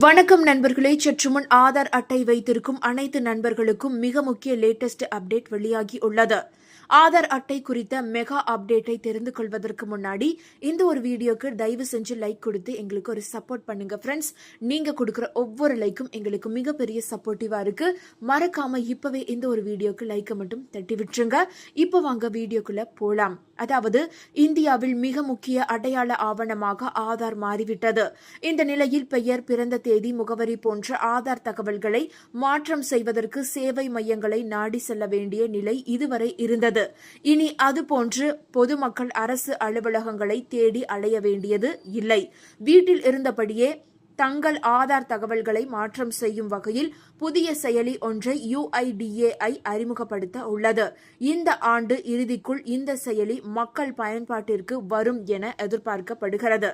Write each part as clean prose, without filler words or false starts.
வணக்கம் நண்பர்களே, சற்றுமுன் ஆதார் அட்டை வைத்திருக்கும் அனைத்து நண்பர்களுக்கும் மிக முக்கிய லேட்டஸ்ட் அப்டேட் வெளியாகி உள்ளது. ஆதார் அட்டை குறித்த மெகா அப்டேட்டை தெரிந்து கொள்வதற்கு முன்னாடி இந்த ஒரு வீடியோக்கு தயவு செஞ்சு லைக் கொடுத்து எங்களுக்கு ஒரு சப்போர்ட் பண்ணுங்க ஃப்ரெண்ட்ஸ். நீங்க கொடுக்குற ஒவ்வொரு லைக்கும் எங்களுக்கு மிகப்பெரிய சப்போர்ட்டிவா இருக்கு. மறக்காம இப்பவே இந்த ஒரு வீடியோக்கு லைக்கை மட்டும் தட்டி விட்டுருங்க. இப்போ வாங்க வீடியோக்குள்ள போலாம். அதாவது இந்தியாவில் மிக முக்கிய அடையாள ஆவணமாக ஆதார் மாறிவிட்டது. இந்த நிலையில் பெயர், பிறந்த தேதி, முகவரி போன்ற ஆதார் தகவல்களை மாற்றம் செய்வதற்கு சேவை மையங்களை நாடி செல்ல வேண்டிய நிலை இதுவரை இருந்தது. இனி அதுபோன்று பொதுமக்கள் அரசு அலுவலகங்களை தேடி அலைய வேண்டியது இல்லை. வீட்டில் இருந்தபடியே தங்கள் ஆதார் தகவல்களை மாற்றம் செய்யும் வகையில் புதிய செயலி ஒன்றை UIDAI அறிமுகப்படுத்த உள்ளது. இந்த ஆண்டு இறுதிக்குள் இந்த செயலி மக்கள் பயன்பாட்டிற்கு வரும் என எதிர்பார்க்கப்படுகிறது.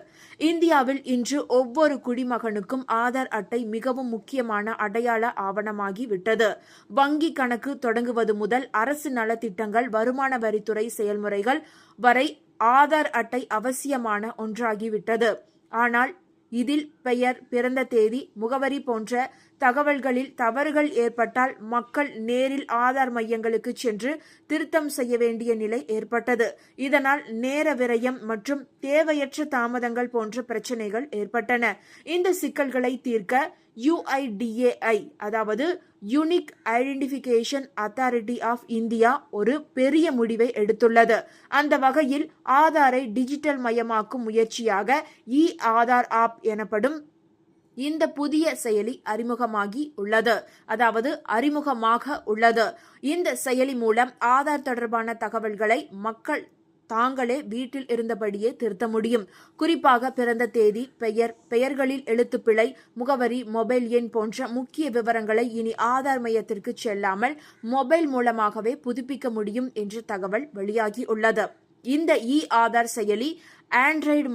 இந்தியாவில் இன்று ஒவ்வொரு குடிமகனுக்கும் ஆதார் அட்டை மிகவும் முக்கியமான அடையாள ஆவணமாகி விட்டது. வங்கி கணக்கு தொடங்குவது முதல் அரசு நலத்திட்டங்கள், வருமான வரித்துறை செயல்முறைகள் வரை ஆதார் அட்டை அவசியமான ஒன்றாகிவிட்டது. ஆனால் இதில் பெயர், பிறந்த தேதி, முகவரி போன்ற தகவல்களில் தவறுகள் ஏற்பட்டால் மக்கள் நேரில் ஆதார் மையங்களுக்கு சென்று திருத்தம் செய்ய வேண்டிய நிலை ஏற்பட்டது. இதனால் நேர விரயம் மற்றும் தேவையற்ற தாமதங்கள் போன்ற பிரச்சனைகள் ஏற்பட்டன. இந்த சிக்கல்களை தீர்க்க UIDAI அதாவது unique identification authority of India ஒரு பெரிய முடிவை எடுத்துள்ளது. அந்த வகையில் ஆதாரை டிஜிட்டல் மயமாக்கும் முயற்சியாக ஆதார் ஆப் எனப்படும் இந்த புதிய செயலி அறிமுகமாக உள்ளது. இந்த செயலி மூலம் ஆதார் தொடர்பான தகவல்களை மக்கள் தாங்களே வீட்டில் இருந்தபடியே திருத்த முடியும். குறிப்பாக பிறந்த தேதி, பெயர்களில் எழுத்துப்பிழை, முகவரி, மொபைல் எண் போன்ற முக்கிய விவரங்களை இனி ஆதார் மையத்திற்கு செல்லாமல் மொபைல் மூலமாகவே புதுப்பிக்க முடியும் என்ற தகவல் வெளியாகி உள்ளது. இந்த ஆதார் செயலி ஆண்ட்ராய்டு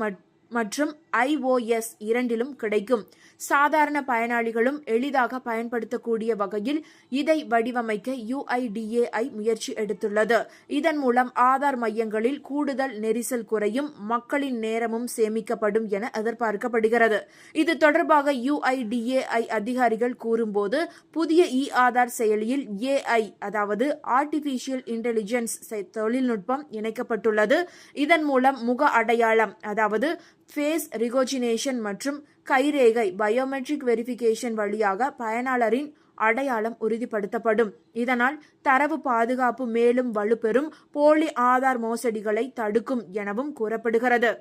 மற்றும் iOS இரண்டிலும் கிடைக்கும். சாதாரண பயனாளிகளும் எளிதாக பயன்படுத்தக்கூடிய வகையில் இதை வடிவமைக்க UIDAI முயற்சி எடுத்துள்ளது. இதன் மூலம் ஆதார் மையங்களில் கூடுதல் நெரிசல் குறையும், மக்களின் நேரமும் சேமிக்கப்படும் என எதிர்பார்க்கப்படுகிறது. இது தொடர்பாக UIDAI அதிகாரிகள் கூறும்போது, புதிய ஆதார் செயலியில் AI அதாவது ஆர்டிபிஷியல் இன்டெலிஜென்ஸ் தொழில்நுட்பம் இணைக்கப்பட்டுள்ளது. இதன் மூலம் முக அடையாளம் அதாவது ஃபேஸ் ரிகோஜினேஷன் மற்றும் கைரேகை பயோமெட்ரிக் வெரிஃபிகேஷன் வழியாக பயனாளரின் அடையாளம் உறுதிப்படுத்தப்படும். இதனால் தரவு பாதுகாப்பு மேலும் வலுப்பெறும், போலி ஆதார் மோசடிகளை தடுக்கும் எனவும் கூறப்படுகிறது.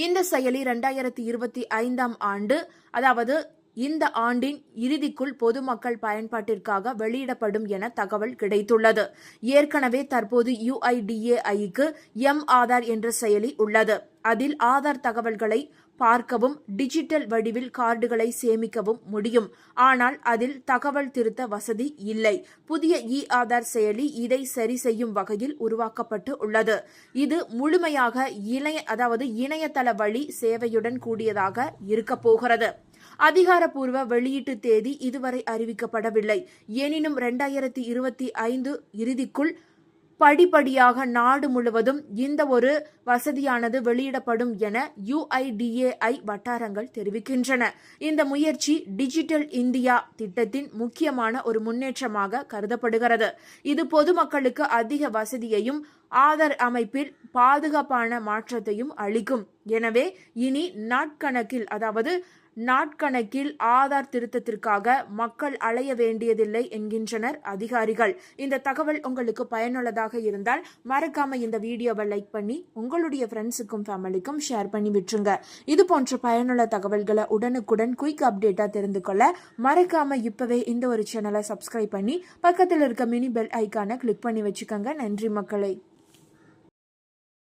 இந்த செயலி 2025ஆம் ஆண்டு அதாவது இந்த ஆண்டின் இறுதிக்குள் பொதுமக்கள் பயன்பாட்டிற்காக வெளியிடப்படும் என தகவல் கிடைத்துள்ளது. ஏற்கனவே தற்போது UIDAIக்கு ஆதார் என்ற செயலி உள்ளது. அதில் ஆதார் தகவல்களை பார்க்கவும் டிஜிட்டல் வடிவில் கார்டுகளை சேமிக்கவும் முடியும். ஆனால் அதில் தகவல் திருத்த வசதி இல்லை. புதிய ஆதார் செயலி இதை சரி செய்யும் வகையில் உருவாக்கப்பட்டு உள்ளது. இது முழுமையாக இணையதள வழி சேவையுடன் கூடியதாக இருக்க போகிறது. அதிகாரப்பூர்வ வெளியீட்டு தேதி இதுவரை அறிவிக்கப்படவில்லை. எனினும் 2025 இறுதிக்குள் படிப்படியாக நாடு முழுவதும் இந்த ஒரு வசதியானது வெளியிடப்படும் என UIDAI வட்டாரங்கள் தெரிவிக்கின்றன. இந்த முயற்சி டிஜிட்டல் இந்தியா திட்டத்தின் முக்கியமான ஒரு முன்னேற்றமாக கருதப்படுகிறது. இது பொதுமக்களுக்கு அதிக வசதியையும் ஆதார் அமைப்பில் பாதுகாப்பான மாற்றத்தையும் அளிக்கும். எனவே இனி நாட்கணக்கில் ஆதார் திருத்தத்திற்காக மக்கள் அலைய வேண்டியதில்லை என்கின்றனர் அதிகாரிகள். இந்த தகவல் உங்களுக்கு பயனுள்ளதாக இருந்தால் மறக்காம இந்த வீடியோவை லைக் பண்ணி உங்களுடைய ஃப்ரெண்ட்ஸுக்கும் ஃபேமிலிக்கும் ஷேர் பண்ணி விட்டுருங்க. இது போன்ற பயனுள்ள தகவல்களை உடனுக்குடன் குயிக் அப்டேட்டா தெரிந்து கொள்ள மறக்காம இப்பவே இந்த ஒரு சேனலை சப்ஸ்கிரைப் பண்ணி பக்கத்தில் இருக்க மினி பெல் ஐக்கானை கிளிக் பண்ணி வச்சுக்கோங்க. நன்றி மக்களே.